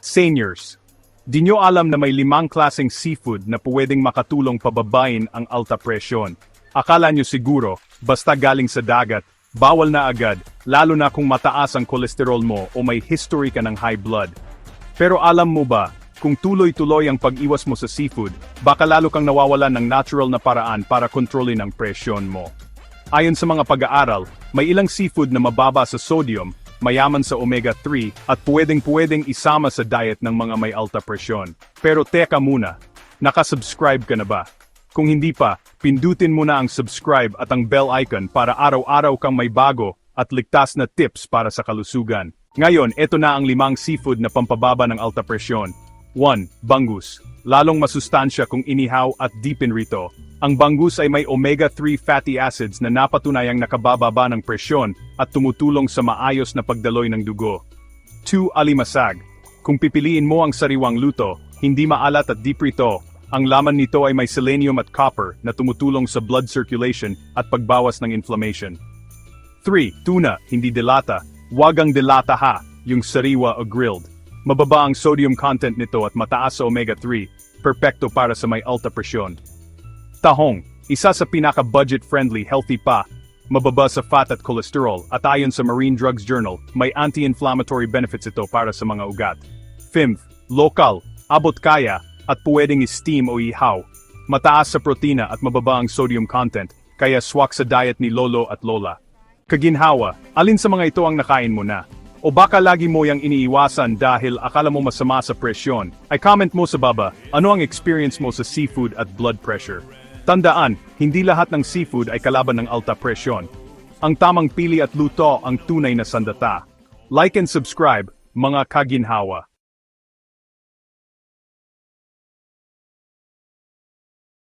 Seniors, di nyo alam na may 5 klaseng seafood na pwedeng makatulong pababain ang alta presyon. Akala nyo siguro, basta galing sa dagat, bawal na agad, lalo na kung mataas ang kolesterol mo o may history ka ng high blood. Pero alam mo ba, kung tuloy-tuloy ang pag-iwas mo sa seafood, baka lalo kang nawawalan ng natural na paraan para kontrolin ang presyon mo. Ayon sa mga pag-aaral, may ilang seafood na mababa sa sodium, mayaman sa omega-3, at pwedeng isama sa diet ng mga may alta presyon. Pero teka muna, nakasubscribe ka na ba? Kung hindi pa, pindutin mo na ang subscribe at ang bell icon para araw-araw kang may bago at ligtas na tips para sa kalusugan. Ngayon, ito na ang 5 seafood na pampababa ng alta presyon. 1. Bangus. Lalong masustansya kung inihaw at dipin rito. Ang bangus ay may omega-3 fatty acids na napatunayang nakabababa ng presyon at tumutulong sa maayos na pagdaloy ng dugo. 2. Alimasag. Kung pipiliin mo ang sariwang luto, hindi maalat at deep rito, ang laman nito ay may selenium at copper na tumutulong sa blood circulation at pagbawas ng inflammation. 3. Tuna, hindi delata. Huwag ang delata ha, yung sariwa o grilled. Mababa ang sodium content nito at mataas sa omega-3, perpekto para sa may alta presyon. Tahong, isa sa pinaka-budget-friendly healthy pa, mababa sa fat at cholesterol at ayon sa Marine Drugs Journal, may anti-inflammatory benefits ito para sa mga ugat. 5. Lokal, abot kaya, at pwedeng steam o ihaw. Mataas sa protina at mababa ang sodium content, kaya swak sa diet ni lolo at lola. Kaginhawa, alin sa mga ito ang nakain mo na? O baka lagi mo yang iniiwasan dahil akala mo masama sa presyon? Ay comment mo sa baba, ano ang experience mo sa seafood at blood pressure? Tandaan, hindi lahat ng seafood ay kalaban ng alta presyon. Ang tamang pili at luto ang tunay na sandata. Like and subscribe, mga kaginhawa.